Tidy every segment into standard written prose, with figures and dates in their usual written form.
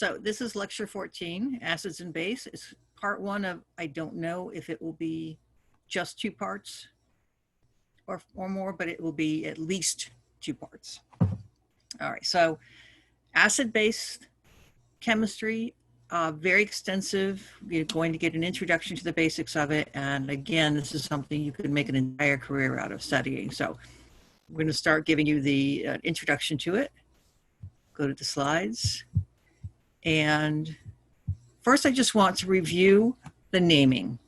So this is lecture 14, acids and base. It's part one of, I don't know if it will be just 2 parts or more, but it will be at least 2 parts. All right, so acid-base chemistry, very extensive. You're going to get an introduction to the basics of it. And again, this is something you could make an entire career out of studying. So we're going to start giving you the introduction to it. Go to the slides. And first, I just want to review the naming,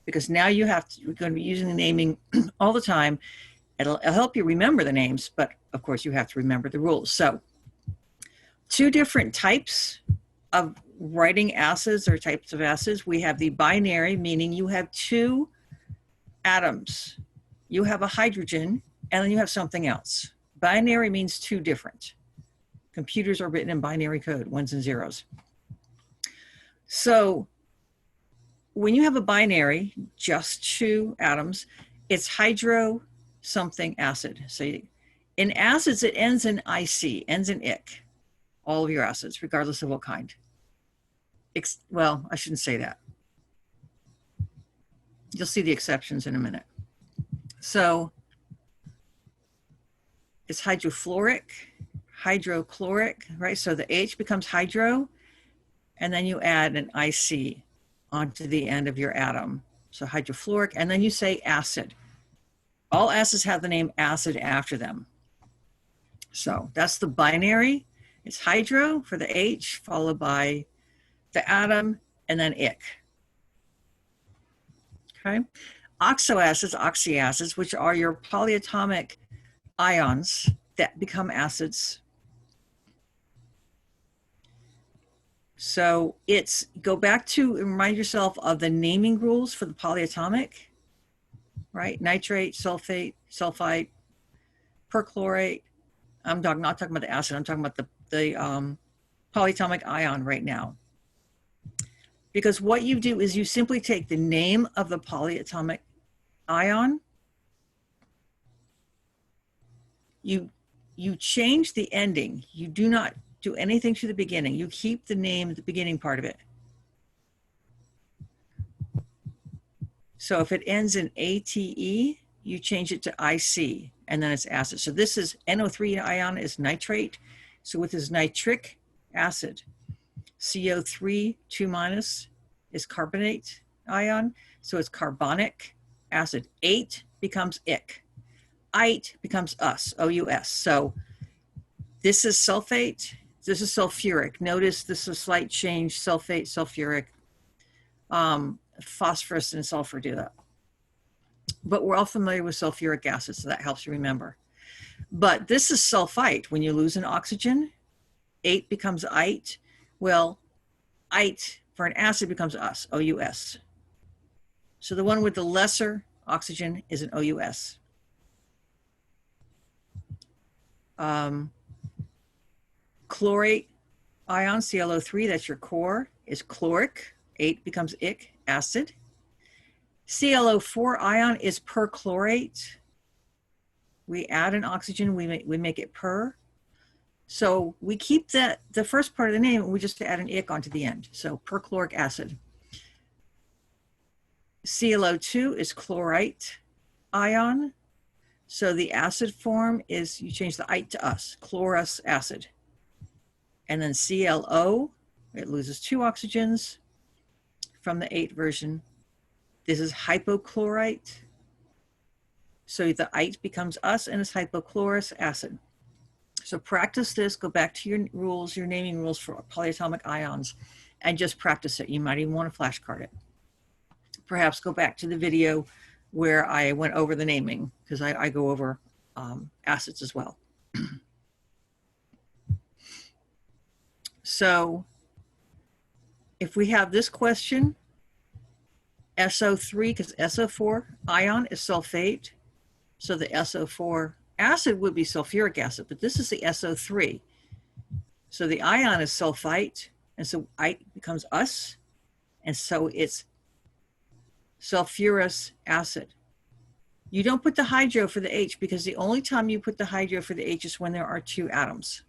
because now we're going to be using the naming all the time. It'll help you remember the names, but of course you have to remember the rules. So 2 different types of writing acids or types of acids. We have the binary, meaning you have 2 atoms. You have a hydrogen and then you have something else. Binary means 2 different. Computers are written in binary code, 1s and 0s. So when you have a binary, just 2 atoms, it's hydro something acid. So in acids, it ends in IC, ends in ic, all of your acids, regardless of what kind. Well, I shouldn't say that. You'll see the exceptions in a minute. So it's hydrofluoric, hydrochloric, right? So the H becomes hydro, and then you add an IC onto the end of your atom. So hydrofluoric, and then you say acid. All acids have the name acid after them. So that's the binary. It's hydro for the H, followed by the atom, and then ic. Okay. Oxoacids, oxyacids, which are your polyatomic ions that become acids. So go back to remind yourself of the naming rules for the polyatomic, right? Nitrate, sulfate, sulfite, perchlorate. I'm not talking about the acid. I'm talking about the polyatomic ion right now. Because what you do is you simply take the name of the polyatomic ion. You change the ending. You do not do anything to the beginning. You keep the name, the beginning part of it. So if it ends in ATE, you change it to IC, and then it's acid. So this is NO3 ion is nitrate. So with this nitric acid, CO3 2- is carbonate ion. So it's carbonic acid. 8 becomes ic. Ite becomes us, OUS. So this is sulfate. This is sulfuric. Notice this is a slight change, sulfate, sulfuric. Phosphorus and sulfur do that. But we're all familiar with sulfuric acid, so that helps you remember. But this is sulfite. When you lose an oxygen, 8 becomes ite. Well, ite for an acid becomes us, OUS. So the one with the lesser oxygen is an OUS. Chlorate ion, ClO3, that's your core, is chloric. 8 becomes ic, acid. ClO4 ion is perchlorate. We add an oxygen, we make it per. So we keep the first part of the name, and we just add an ic onto the end. So perchloric acid. ClO2 is chlorite ion. So the acid form is, you change the ite to us, chlorous acid. And then ClO, it loses 2 oxygens from the 8 version. This is hypochlorite. So the ite becomes us, and it's hypochlorous acid. So practice this, go back to your rules, your naming rules for polyatomic ions, and just practice it. You might even want to flashcard it. Perhaps go back to the video where I went over the naming, because I go over acids as well. So if we have this question, SO3, because SO4 ion is sulfate, so the SO4 acid would be sulfuric acid, but this is the SO3. So the ion is sulfite, and so ite becomes us, and so it's sulfurous acid. You don't put the hydro for the H, because the only time you put the hydro for the H is when there are 2 atoms.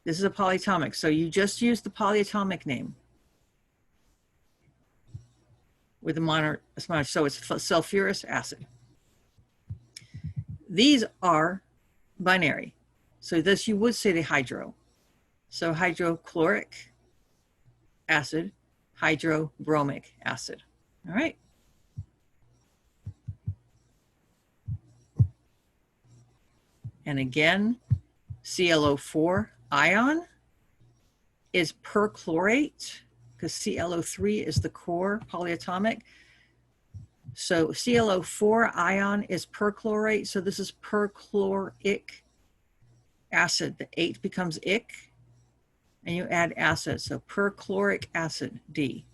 This is a polyatomic. So you just use the polyatomic name with a minor, so it's sulfurous acid. These are binary. So this, you would say the hydro. So hydrochloric acid, hydrobromic acid. All right. And again, ClO4 ion is perchlorate because ClO3 is the core polyatomic. So ClO4 ion is perchlorate. So this is perchloric acid. The 8 becomes ic, and you add acid. So perchloric acid, D.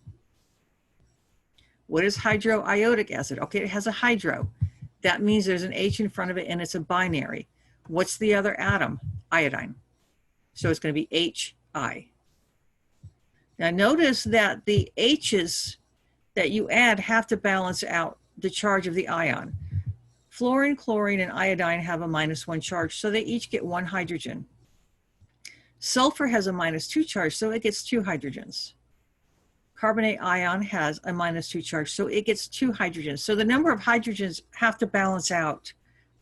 What is hydroiodic acid? Okay, it has a hydro. That means there's an H in front of it and it's a binary. What's the other atom? Iodine. So it's going to be HI. Now notice that the H's that you add have to balance out the charge of the ion. Fluorine, chlorine, and iodine have a -1 charge, so they each get 1 hydrogen. Sulfur has a -2 charge, so it gets 2 hydrogens. Carbonate ion has a -2 charge, so it gets 2 hydrogens. So the number of hydrogens have to balance out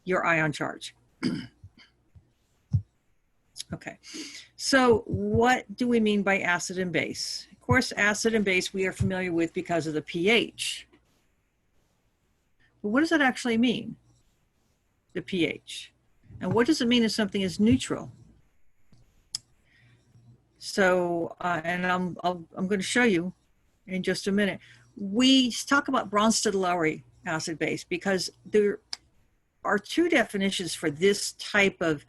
your ion charge. Okay, so what do we mean by acid and base? Of course, acid and base we are familiar with because of the pH. But what does that actually mean, the pH? And what does it mean if something is neutral? So, and I'm going to show you in just a minute. We talk about Bronsted-Lowry acid base because there are 2 definitions for this type of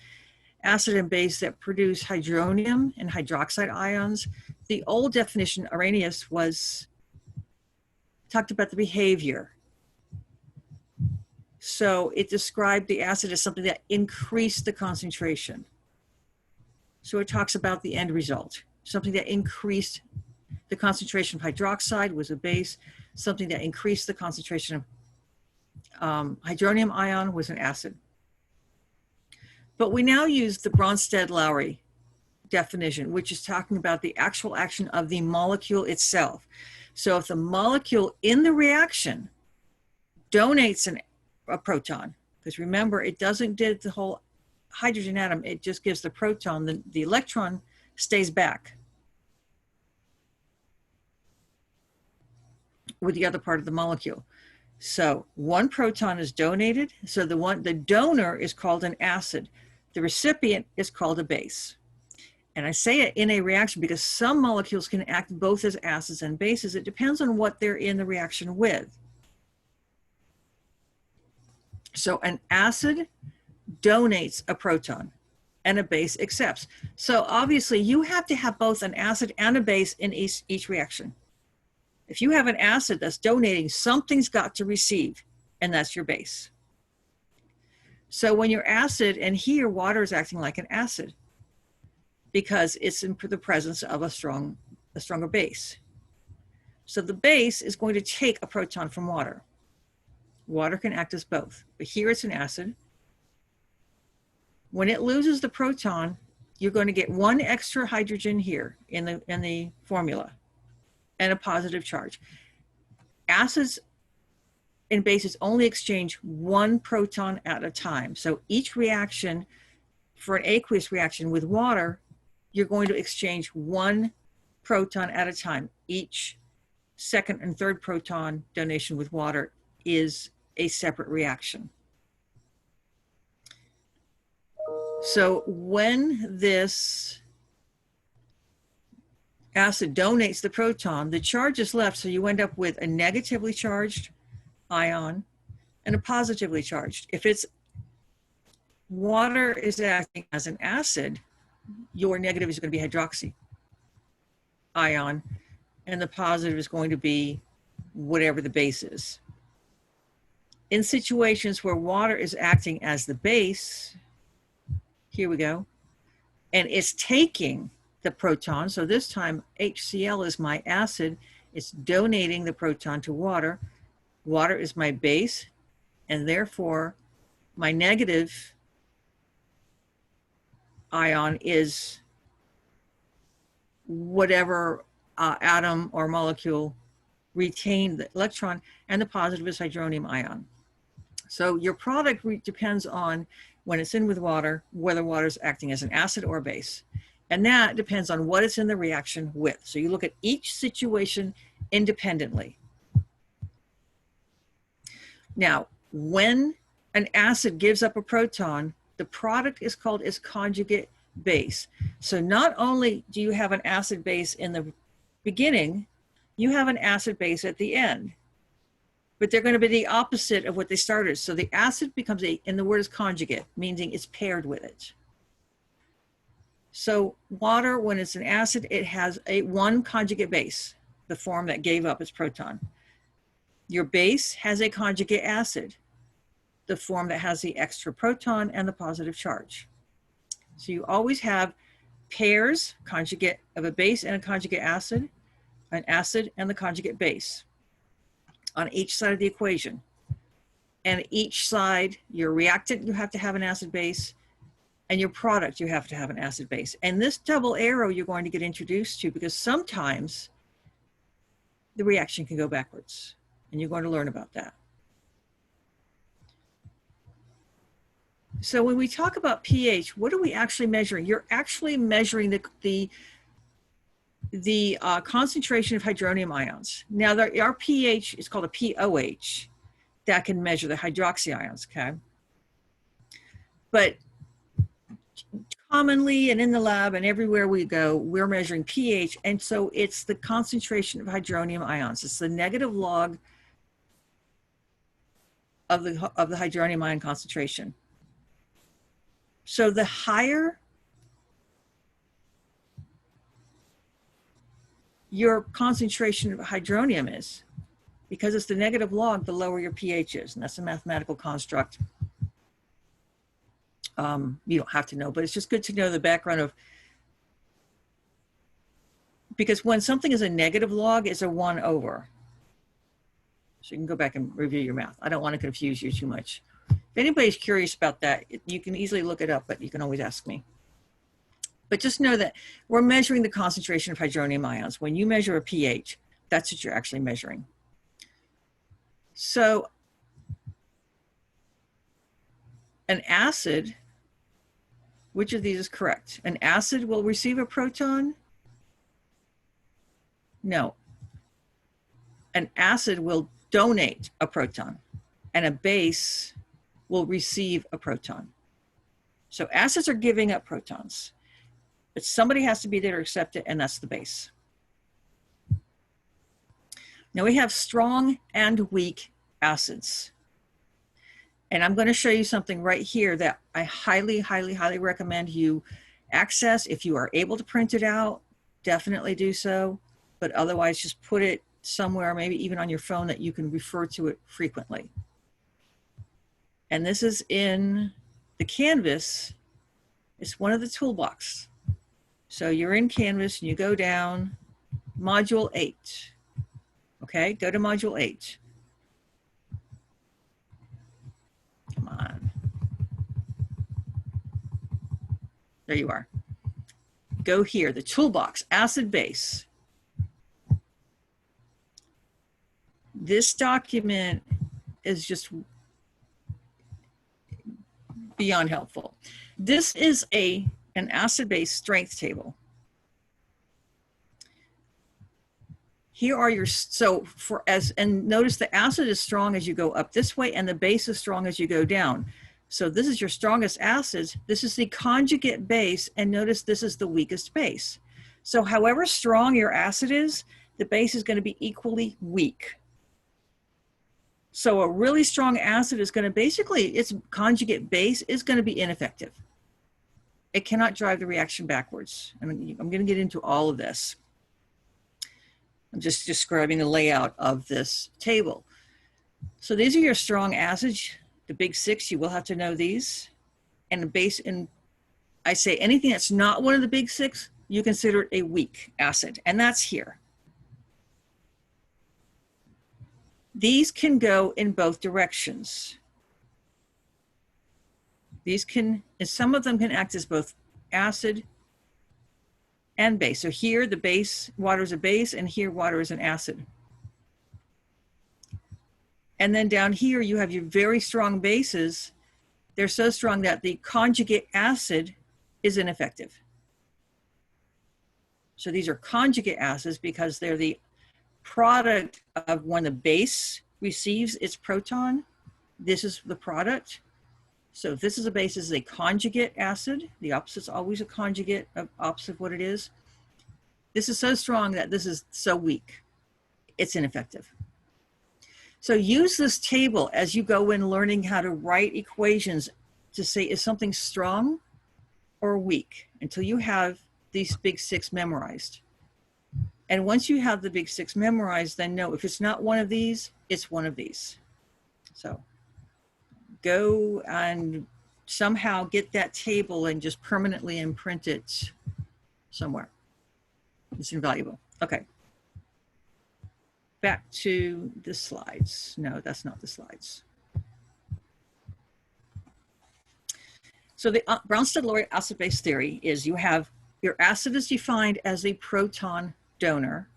acid and base that produce hydronium and hydroxide ions. The old definition, Arrhenius, talked about the behavior. So it described the acid as something that increased the concentration. So it talks about the end result, something that increased the concentration of hydroxide was a base, something that increased the concentration of hydronium ion was an acid. But we now use the Bronsted-Lowry definition, which is talking about the actual action of the molecule itself. So if the molecule in the reaction donates a proton, because remember, it doesn't get the whole hydrogen atom, it just gives the proton, the electron stays back with the other part of the molecule. So 1 proton is donated, so the donor is called an acid. The recipient is called a base. And I say it in a reaction because some molecules can act both as acids and bases. It depends on what they're in the reaction with. So an acid donates a proton and a base accepts. So obviously you have to have both an acid and a base in each reaction. If you have an acid that's donating, something's got to receive, and that's your base. So when you're acid, and here water is acting like an acid because it's in the presence of a stronger base. So the base is going to take a proton from water. Water can act as both, but here it's an acid. When it loses the proton, you're going to get 1 extra hydrogen here in the formula and a positive charge. Acids and bases only exchange 1 proton at a time. So each reaction, for an aqueous reaction with water, you're going to exchange 1 proton at a time. Each second and third proton donation with water is a separate reaction. So when this acid donates the proton, the charge is left, so you end up with a negatively charged ion and a positively charged. If it's water is acting as an acid, your negative is going to be hydroxy ion, and the positive is going to be whatever the base is. In situations where water is acting as the base, here we go, and it's taking the proton, so this time HCl is my acid, it's donating the proton to water. Water is my base, and therefore my negative ion is whatever atom or molecule retained the electron, and the positive is hydronium ion. So your product depends on, when it's in with water, whether water is acting as an acid or a base. And that depends on what it's in the reaction with. So you look at each situation independently. Now, when an acid gives up a proton, the product is called its conjugate base. So not only do you have an acid base in the beginning, you have an acid base at the end. But they're going to be the opposite of what they started. So the acid becomes and the word is conjugate, meaning it's paired with it. So water, when it's an acid, it has one conjugate base, the form that gave up its proton. Your base has a conjugate acid, the form that has the extra proton and the positive charge. So you always have pairs, conjugate of a base and a conjugate acid, an acid and the conjugate base on each side of the equation. And each side, your reactant, you have to have an acid base, and your product, you have to have an acid base. And this double arrow you're going to get introduced to, because sometimes the reaction can go backwards, and you're going to learn about that. So when we talk about pH, what are we actually measuring? You're actually measuring the concentration of hydronium ions. Now, our pH is called a pOH. That can measure the hydroxy ions, okay? But commonly and in the lab and everywhere we go, we're measuring pH, and so it's the concentration of hydronium ions. It's the negative log of the hydronium ion concentration. So the higher your concentration of hydronium is, because it's the negative log, the lower your pH is, and that's a mathematical construct. You don't have to know, but it's just good to know the background of, because when something is a negative log, it's a 1 over. So you can go back and review your math. I don't want to confuse you too much. If anybody's curious about that, you can easily look it up, but you can always ask me. But just know that we're measuring the concentration of hydronium ions. When you measure a pH, that's what you're actually measuring. So an acid, which of these is correct? An acid will receive a proton? No. An acid will donate a proton, and a base will receive a proton. So acids are giving up protons, but somebody has to be there to accept it, and that's the base. Now we have strong and weak acids. And I'm going to show you something right here that I highly, highly, highly recommend you access. If you are able to print it out, definitely do so. But otherwise, just put it somewhere, maybe even on your phone, that you can refer to it frequently. And this is in the Canvas. It's one of the toolbox. So you're in Canvas and you go down, Module 8. Okay, go to Module 8. Come on. There you are. Go here, the toolbox, acid base. This document is just beyond helpful. This is an acid-base strength table. Here are your, and notice the acid is strong as you go up this way, and the base is strong as you go down. So this is your strongest acids. This is the conjugate base, and notice this is the weakest base. So however strong your acid is, the base is going to be equally weak. So a really strong acid is going to basically, its conjugate base is going to be ineffective. It cannot drive the reaction backwards. And I'm going to get into all of this. I'm just describing the layout of this table. So these are your strong acids, the big 6, you will have to know these. And the base, and I say anything that's not one of the big 6, you consider it a weak acid, and that's here. These can go in both directions. These can, and some of them can act as both acid and base. So here the base, water is a base, and here water is an acid. And then down here you have your very strong bases. They're so strong that the conjugate acid is ineffective. So these are conjugate acids because they're the product of when the base receives its proton. This is the product. So if this is a base, this is a conjugate acid. The opposite is always a conjugate of opposite of what it is. This is so strong that this is so weak. It's ineffective. So use this table as you go in learning how to write equations to say, is something strong or weak, until you have these big six memorized. And once you have the big six memorized, then know if it's not one of these, it's one of these. So go and somehow get that table and just permanently imprint it somewhere. It's invaluable. Okay. Back to the slides. No, that's not the slides. So the Bronsted-Lowry acid-base theory is you have your acid is defined as a proton donor,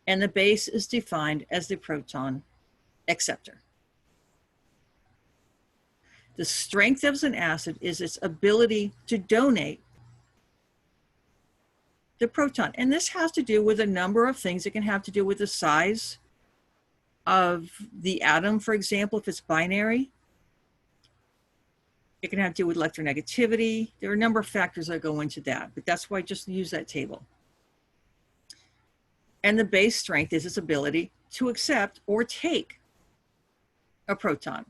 and the base is defined as the proton acceptor. The strength of an acid is its ability to donate the proton. And this has to do with a number of things. It can have to do with the size of the atom, for example, if it's binary. It can have to do with electronegativity. There are a number of factors that go into that, but that's why I just use that table. And the base strength is its ability to accept or take a proton.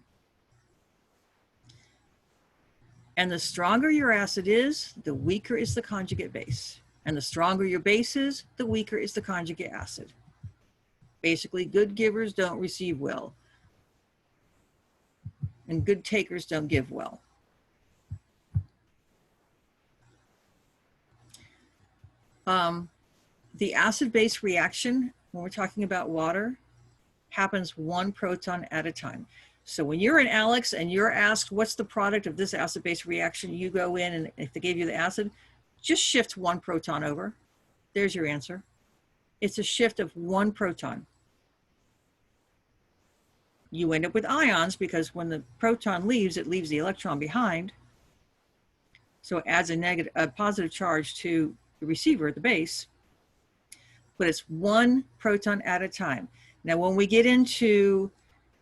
And the stronger your acid is, the weaker is the conjugate base. And the stronger your base is, the weaker is the conjugate acid. Basically, good givers don't receive well, and good takers don't give well. The acid-base reaction, when we're talking about water, happens one proton at a time. So when you're in Alex and you're asked, what's the product of this acid-base reaction, you go in and if they gave you the acid, just shift one proton over. There's your answer. It's a shift of one proton. You end up with ions because when the proton leaves, it leaves the electron behind. So it adds a positive charge to the receiver, the base, but it's one proton at a time. Now, when we get into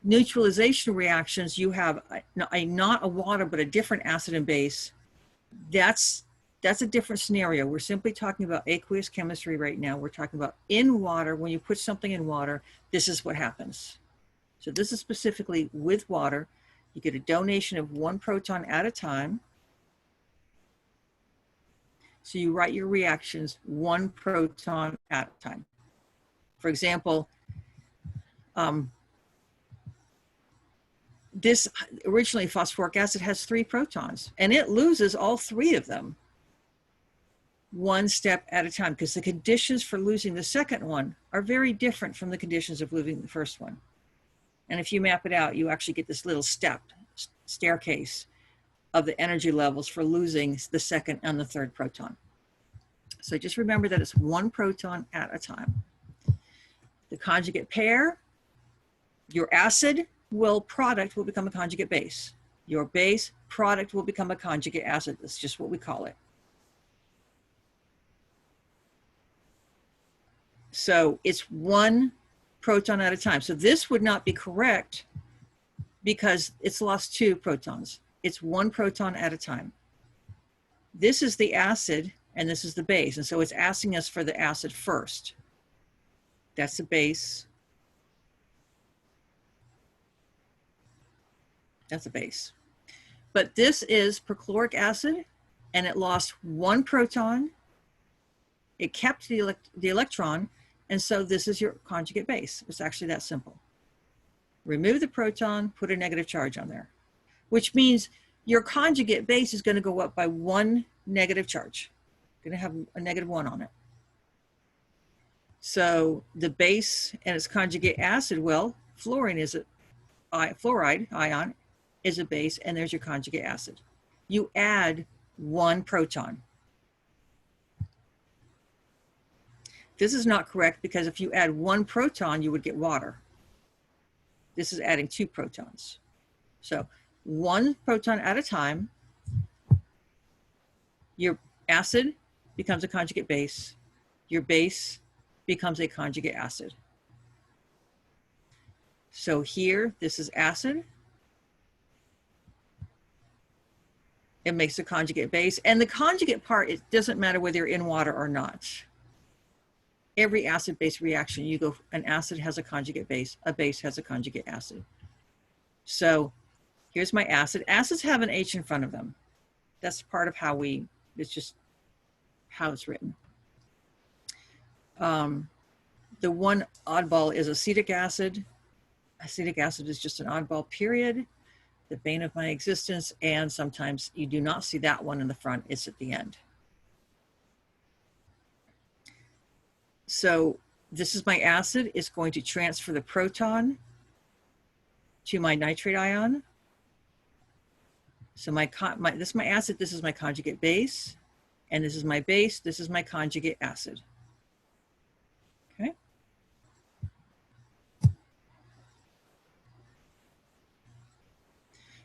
neutralization reactions, you have not a water, but a different acid and base. That's a different scenario. We're simply talking about aqueous chemistry right now. We're talking about in water. When you put something in water, this is what happens. So this is specifically with water. You get a donation of one proton at a time. So you write your reactions one proton at a time. For example, this originally phosphoric acid has 3 protons, and it loses all 3 of them one step at a time, because the conditions for losing the second one are very different from the conditions of losing the first one. And if you map it out, you actually get this little staircase of the energy levels for losing the second and the third proton. So just remember that it's one proton at a time. The conjugate pair, your acid product will become a conjugate base. Your base product will become a conjugate acid. That's just what we call it. So it's one proton at a time. So this would not be correct because it's lost 2 protons. It's one proton at a time. This is the acid and this is the base. And so it's asking us for the acid first. That's the base. That's a base. But this is perchloric acid and it lost 1 proton. It kept the electron. And so this is your conjugate base. It's actually that simple. Remove the proton, put a negative charge on there, which means your conjugate base is going to go up by 1 negative charge. Going to have a -1 on it. So the base and its conjugate acid, well, fluorine is fluoride ion is a base, and there's your conjugate acid. You add 1 proton. This is not correct because if you add 1 proton, you would get water. This is adding 2 protons. So 1 proton at a time, your acid becomes a conjugate base. Your base becomes a conjugate acid. So here, this is acid. It makes a conjugate base. And the conjugate part, it doesn't matter whether you're in water or not. Every acid-base reaction, you go, an acid has a conjugate base, a base has a conjugate acid. So here's my acid. Acids have an H in front of them. That's part of how it's just how it's written. The one oddball is acetic acid. Acetic acid is just an oddball, period. The bane of my existence, and sometimes you do not see that one in the front, it's at the end. So this is my acid. It's going to transfer the proton to my nitrate ion. So this is my acid, this is my conjugate base, and this is my base, this is my conjugate acid. Okay.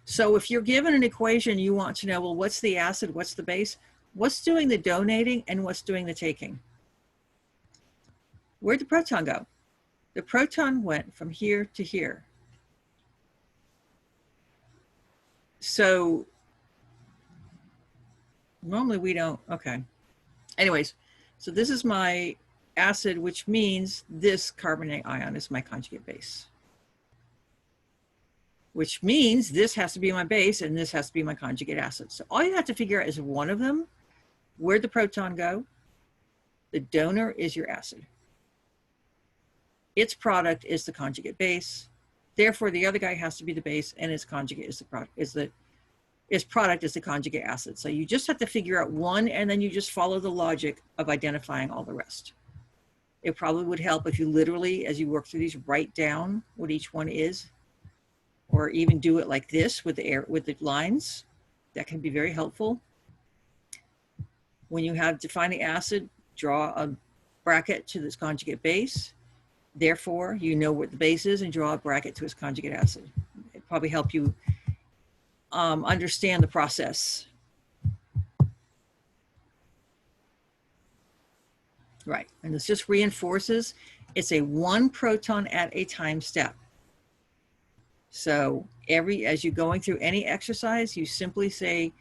So if you're given an equation, you want to know, well, what's the acid, what's the base, what's doing the donating, and what's doing the taking? Where'd the proton go? The proton went from here to here. So normally we don't, okay. Anyways, so this is my acid, which means this carbonate ion is my conjugate base, which means this has to be my base and this has to be my conjugate acid. So all you have to figure out is one of them. Where'd the proton go? The donor is your acid. Its product is the conjugate base. Therefore, the other guy has to be the base, and its conjugate is the product. Its product is the conjugate acid. So you just have to figure out one, and then you just follow the logic of identifying all the rest. It probably would help if you literally, as you work through these, write down what each one is, or even do it like this with the lines. That can be very helpful. When you have defining acid, draw a bracket to this conjugate base. Therefore, you know what the base is and draw a bracket to its conjugate acid. It probably help you understand the process. Right, and this just reinforces it's a 1 proton at a time step. So as you're going through any exercise, you simply say,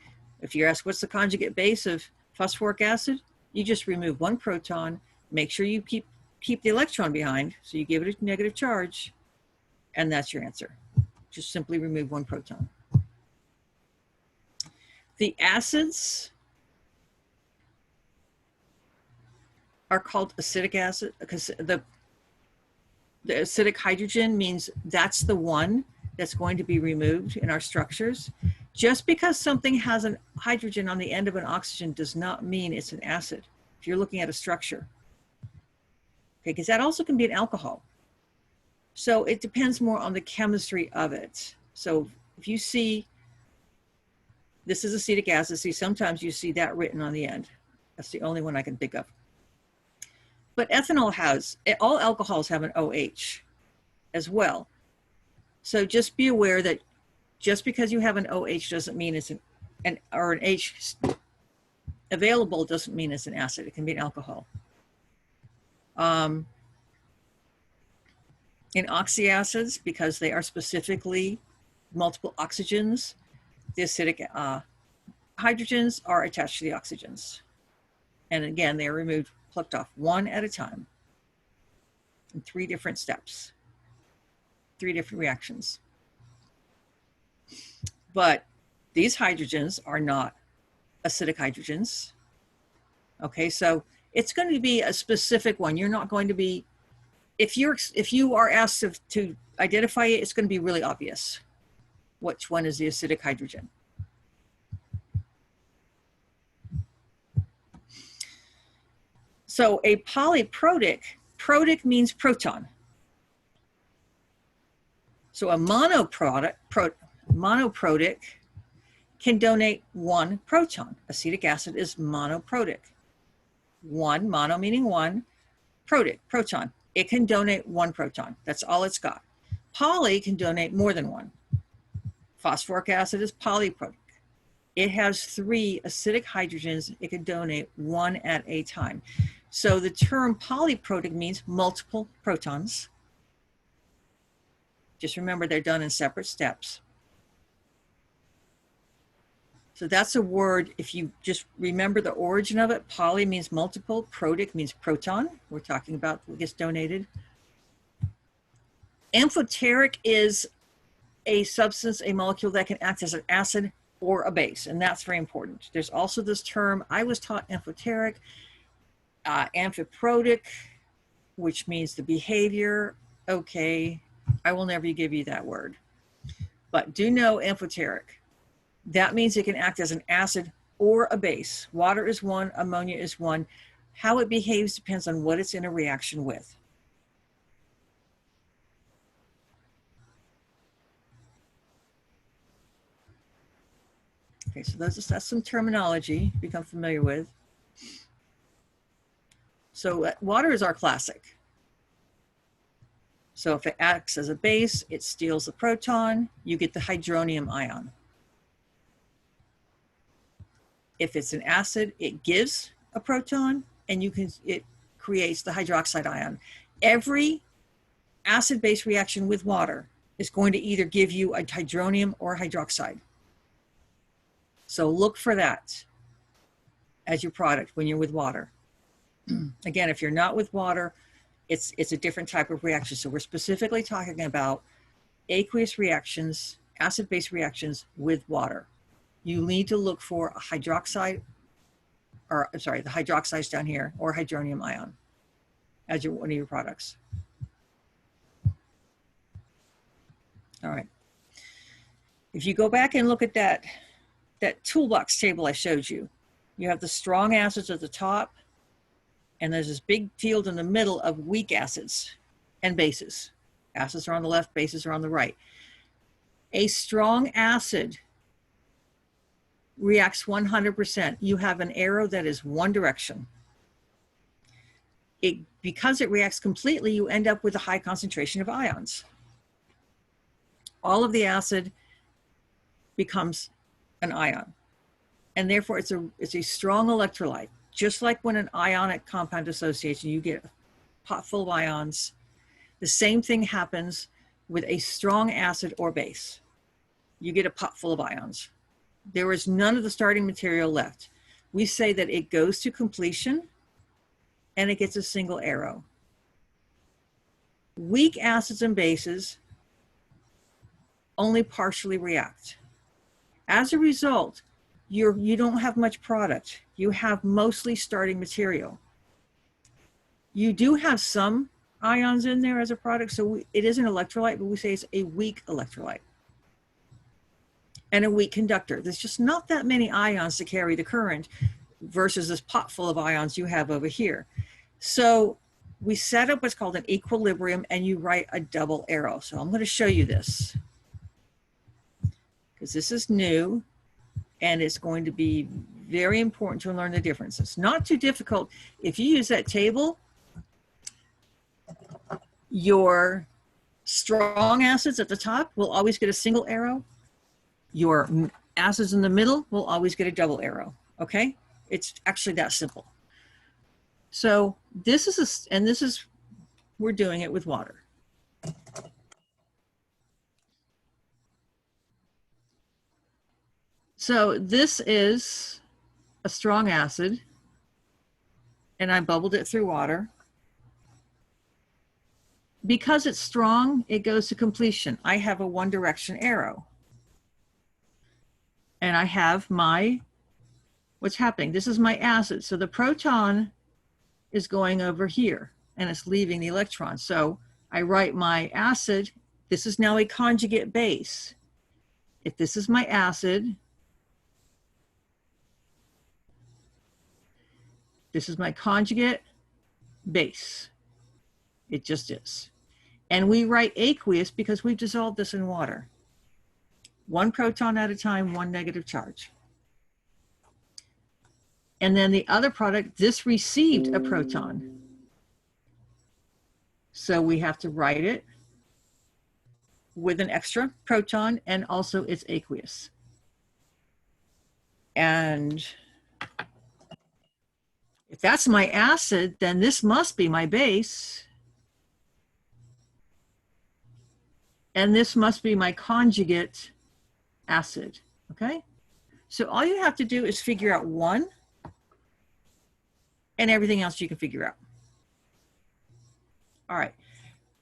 if you're asked what's the conjugate base of phosphoric acid, you just remove 1 proton, make sure you keep the electron behind, so you give it a negative charge, and that's your answer. Just simply remove 1 proton. The acids are called acidic acid because the acidic hydrogen means that's the one that's going to be removed in our structures. Just because something has a hydrogen on the end of an oxygen does not mean it's an acid. If you're looking at a structure. Okay, because that also can be an alcohol. So it depends more on the chemistry of it. So if you see, this is acetic acid, see, sometimes you see that written on the end. That's the only one I can think of. But ethanol all alcohols have an OH as well. So just be aware that just because you have an OH doesn't mean it's an H available doesn't mean it's an acid. It can be an alcohol. In oxyacids, because they are specifically multiple oxygens, the acidic hydrogens are attached to the oxygens. And again, they are removed, plucked off 1 at a time in 3 different steps, 3 different reactions. But these hydrogens are not acidic hydrogens. Okay, so it's going to be a specific one. You're not going to be, if you are asked to identify it, it's going to be really obvious which one is the acidic hydrogen. So a polyprotic, protic means proton. So a monoprotic can donate 1 proton. Acetic acid is monoprotic. 1, mono meaning 1, proton. It can donate 1 proton. That's all it's got. Poly can donate more than 1. Phosphoric acid is polyprotic. It has 3 acidic hydrogens. It can donate 1 at a time. So the term polyprotic means multiple protons. Just remember they're done in separate steps. So that's a word, if you just remember the origin of it, poly means multiple, protic means proton. We're talking about what gets donated. Amphoteric is a substance, a molecule that can act as an acid or a base, and that's very important. There's also this term, I was taught amphoteric, amphiprotic, which means the behavior. Okay, I will never give you that word. But do know amphoteric. That means it can act as an acid or a base. Water is 1, ammonia is 1. How it behaves depends on what it's in a reaction with. Okay, so that's some terminology to become familiar with. So water is our classic. So if it acts as a base, it steals a proton, you get the hydronium ion. If it's an acid, it gives a proton, and it creates the hydroxide ion. Every acid-base reaction with water is going to either give you a hydronium or hydroxide. So look for that as your product when you're with water. Again, if you're not with water, it's a different type of reaction. So we're specifically talking about aqueous reactions, acid-base reactions with water. You need to look for a hydroxide, or I'm sorry, the hydroxides down here, or hydronium ion as one of your products. All right. If you go back and look at that toolbox table I showed you, you have the strong acids at the top, and there's this big field in the middle of weak acids and bases. Acids are on the left, bases are on the right. A strong acid reacts 100%. You have an arrow that is one direction. Because it reacts completely, you end up with a high concentration of ions. All of the acid becomes an ion, and therefore it's a strong electrolyte. Just like when an ionic compound association, you get a pot full of ions. The same thing happens with a strong acid or base. You get a pot full of ions. There is none of the starting material left. We say that it goes to completion and it gets a single arrow. Weak acids and bases only partially react. As a result, you don't have much product. You have mostly starting material. You do have some ions in there as a product, so it is an electrolyte, but we say it's a weak electrolyte and a weak conductor. There's just not that many ions to carry the current versus this pot full of ions you have over here. So we set up what's called an equilibrium, and you write a double arrow. So I'm going to show you this because this is new, and it's going to be very important to learn the difference. It's not too difficult. If you use that table, your strong acids at the top will always get a single arrow. Your acids in the middle will always get a double arrow, okay? It's actually that simple. So this is, we're doing it with water. So this is a strong acid, and I bubbled it through water. Because it's strong, it goes to completion. I have a one direction arrow. And I have what's happening? This is my acid. So the proton is going over here, and it's leaving the electron. So I write my acid. This is now a conjugate base. If this is my acid, this is my conjugate base. It just is. And we write aqueous because we've dissolved this in water. One proton at a time, one negative charge. And then the other product, this received a proton. So we have to write it with an extra proton, and also it's aqueous. And if that's my acid, then this must be my base. And this must be my conjugate acid, okay? So all you have to do is figure out one, and everything else you can figure out. All right.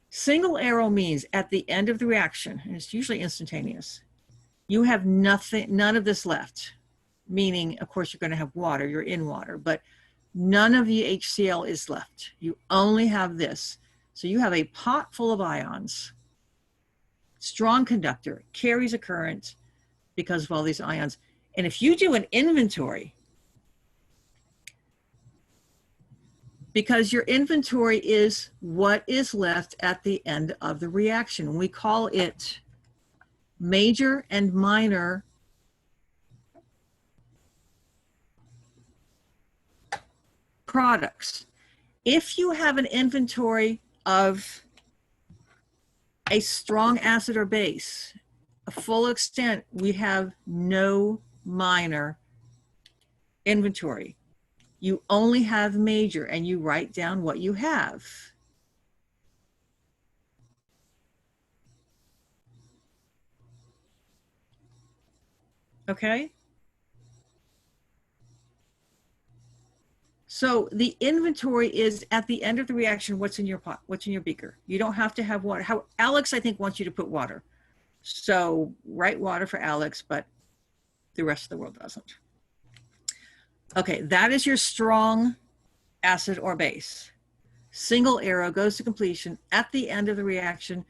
Single arrow means at the end of the reaction, and it's usually instantaneous, you have nothing, none of this left. Meaning, of course, you're going to have water, you're in water, but none of the HCl is left. You only have this. So you have a pot full of ions, strong conductor, carries a current because of all these ions. And if you do an inventory, because your inventory is what is left at the end of the reaction, we call it major and minor products. If you have an inventory of a strong acid or base, a full extent, we have no minor inventory. You only have major, and you write down what you have. Okay? So the inventory is at the end of the reaction, what's in your pot, what's in your beaker. You don't have to have water. How Alex, I think, wants you to put water. So write water for Alex, but the rest of the world doesn't. Okay, that is your strong acid or base. Single arrow goes to completion. At the end of the reaction,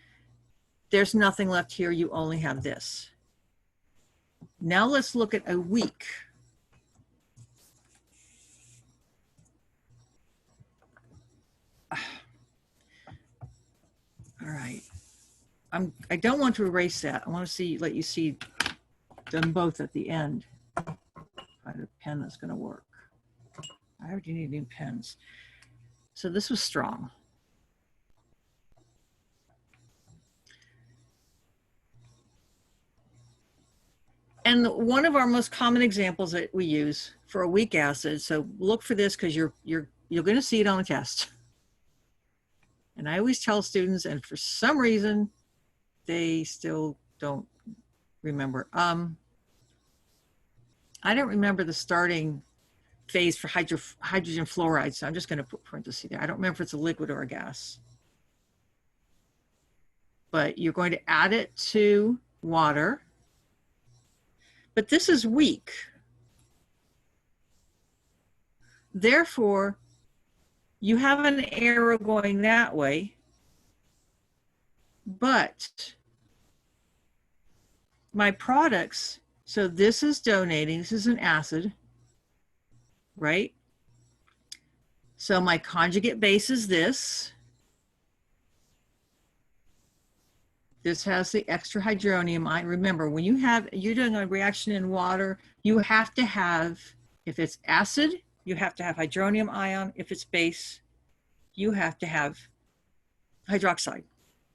there's nothing left here. You only have this. Now let's look at a weak. All right. I don't want to erase that. I want to let you see them both at the end. Find a pen that's going to work. I already need new pens. So this was strong. And one of our most common examples that we use for a weak acid, so look for this because you're going to see it on the test. And I always tell students, and for some reason, they still don't remember. I don't remember the starting phase for hydrogen fluoride, so I'm just going to put parentheses there. I don't remember if it's a liquid or a gas. But you're going to add it to water. But this is weak. Therefore, you have an arrow going that way, but my products, so this is donating, this is an acid, right? So my conjugate base is this. This has the extra hydronium ion. Remember, when you're doing a reaction in water, you have to have, if it's acid, you have to have hydronium ion. If it's base, you have to have hydroxide,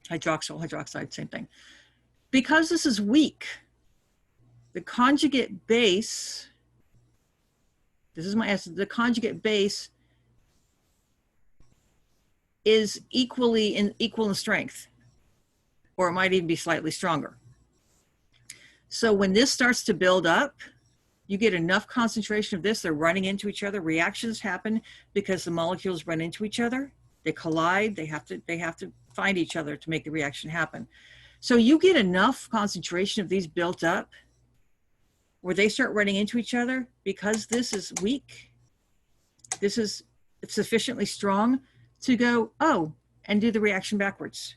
hydroxide, same thing. Because this is weak, the conjugate base, this is my acid, the conjugate base is equal in strength, or it might even be slightly stronger. So when this starts to build up, you get enough concentration of this, they're running into each other. Reactions happen because the molecules run into each other. They collide, they have to find each other to make the reaction happen. So you get enough concentration of these built up where they start running into each other. Because this is weak, this is sufficiently strong to go, oh, and do the reaction backwards.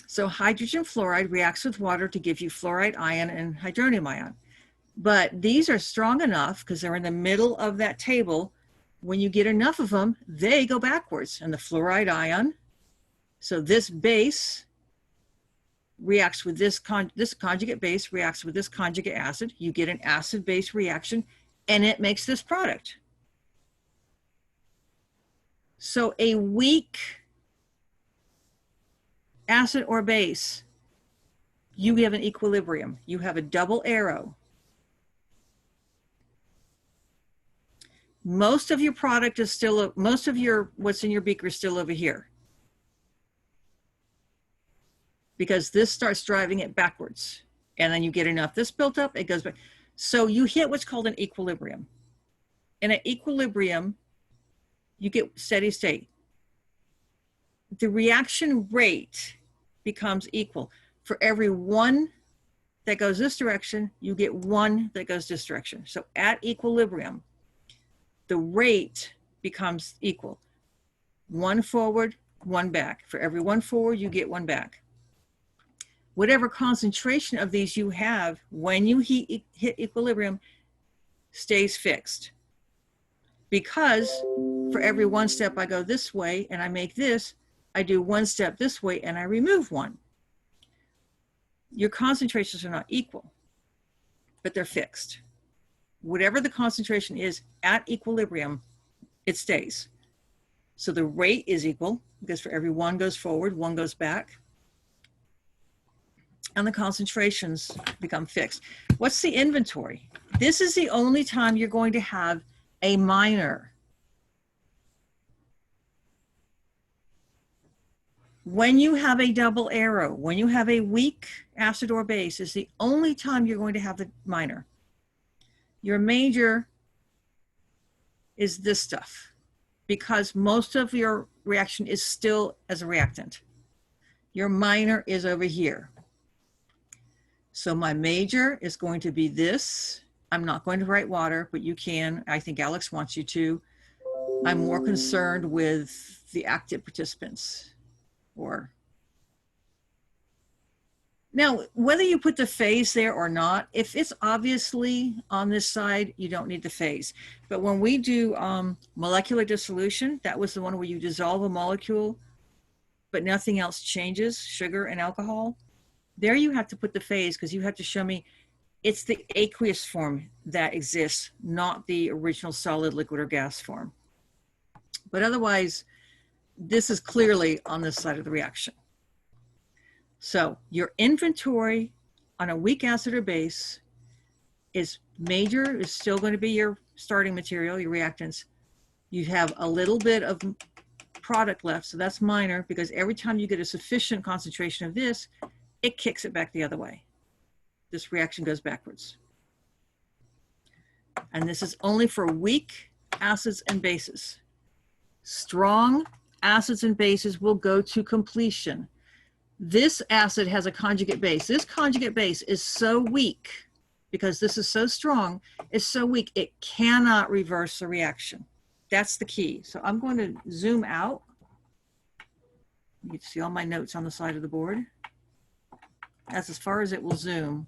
So hydrogen fluoride reacts with water to give you fluoride ion and hydronium ion. But these are strong enough because they're in the middle of that table. When you get enough of them, they go backwards. And the fluoride ion, so this base reacts with this conjugate base reacts with this conjugate acid. You get an acid-base reaction, and it makes this product. So a weak acid or base, you have an equilibrium. You have a double arrow. Most of your product is still, most of your, what's in your beaker is still over here, because this starts driving it backwards. And then you get enough this built up, it goes back. So you hit what's called an equilibrium. And at equilibrium, you get steady state. The reaction rate becomes equal. For every one that goes this direction, you get one that goes this direction. So at equilibrium, the rate becomes equal. One forward, one back. For every one forward, you get one back. Whatever concentration of these you have, when you hit equilibrium, stays fixed. Because for every one step I go this way and I make this, I do one step this way and I remove one. Your concentrations are not equal, but they're fixed. Whatever the concentration is at equilibrium, it stays. So the rate is equal, because for every one goes forward, one goes back. And the concentrations become fixed. What's the inventory? This is the only time you're going to have a minor. When you have a double arrow, when you have a weak acid or base, is the only time you're going to have the minor. Your major is this stuff, because most of your reaction is still as a reactant. Your minor is over here. So my major is going to be this. I'm not going to write water, but you can. I think Alex wants you to. I'm more concerned with the active participants. Now, whether you put the phase there or not, if it's obviously on this side, you don't need the phase. But when we do molecular dissolution, that was the one where you dissolve a molecule, but nothing else changes, sugar and alcohol. There you have to put the phase, because you have to show me it's the aqueous form that exists, not the original solid, liquid, or gas form. But otherwise, this is clearly on this side of the reaction. So your inventory on a weak acid or base is major, is still going to be your starting material, your reactants. You have a little bit of product left, so that's minor, because every time you get a sufficient concentration of this, it kicks it back the other way. This reaction goes backwards. And this is only for weak acids and bases. Strong acids and bases will go to completion. This acid has a conjugate base. This conjugate base is so weak, because this is so strong, it's so weak, it cannot reverse the reaction. That's the key. So I'm going to zoom out. You can see all my notes on the side of the board. That's as far as it will zoom.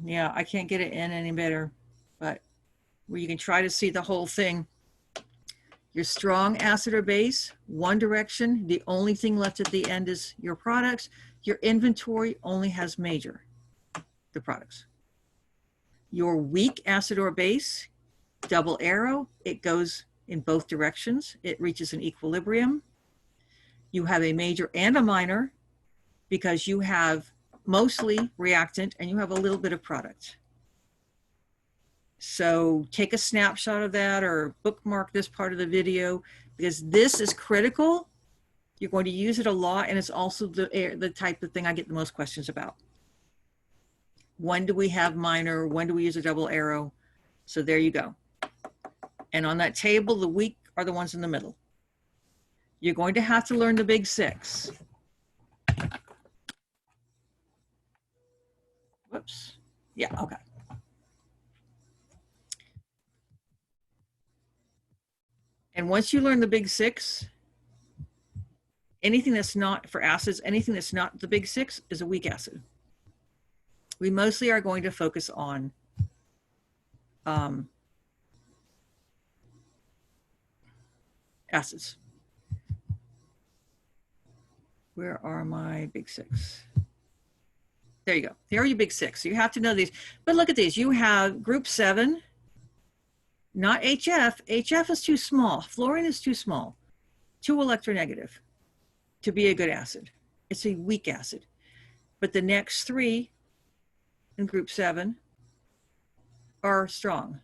Yeah, I can't get it in any better, but where you can try to see the whole thing. Your strong acid or base, one direction. The only thing left at the end is your products. Your inventory only has major, the products. Your weak acid or base, double arrow, it goes in both directions. It reaches an equilibrium. You have a major and a minor, because you have mostly reactant and you have a little bit of product. So take a snapshot of that or bookmark this part of the video, because this is critical. You're going to use it a lot, and it's also the type of thing I get the most questions about. When do we have minor? When do we use a double arrow? So there you go. And on that table, the weak are the ones in the middle. You're going to have to learn the big six. Whoops. Yeah, okay. And once you learn the big six, anything that's not for acids, anything that's not the big six is a weak acid. We mostly are going to focus on acids. Where are my big six? There you go. There are your big six. So you have to know these. But look at these. You have group 7, not HF. HF is too small. Fluorine is too small, too electronegative to be a good acid. It's a weak acid. But the next 3 in group 7 are strong.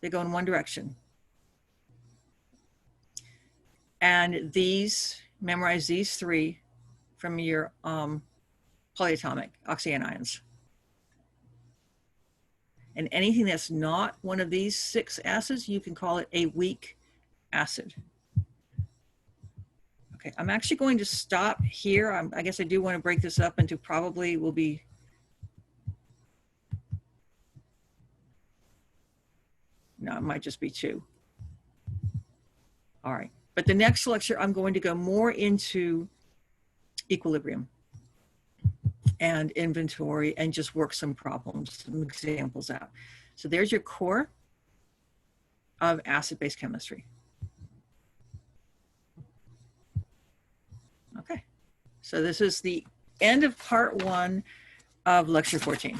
They go in one direction. And these, memorize these 3 from your polyatomic oxyanions. And anything that's not one of these 6 acids, you can call it a weak acid. Okay, I'm actually going to stop here. I guess I do want to break this up into probably will be, no, it might just be 2. All right, but the next lecture, I'm going to go more into equilibrium and inventory and just work some problems, some examples out. So there's your core of acid-base chemistry. Okay, so this is the end of part 1 of lecture 14.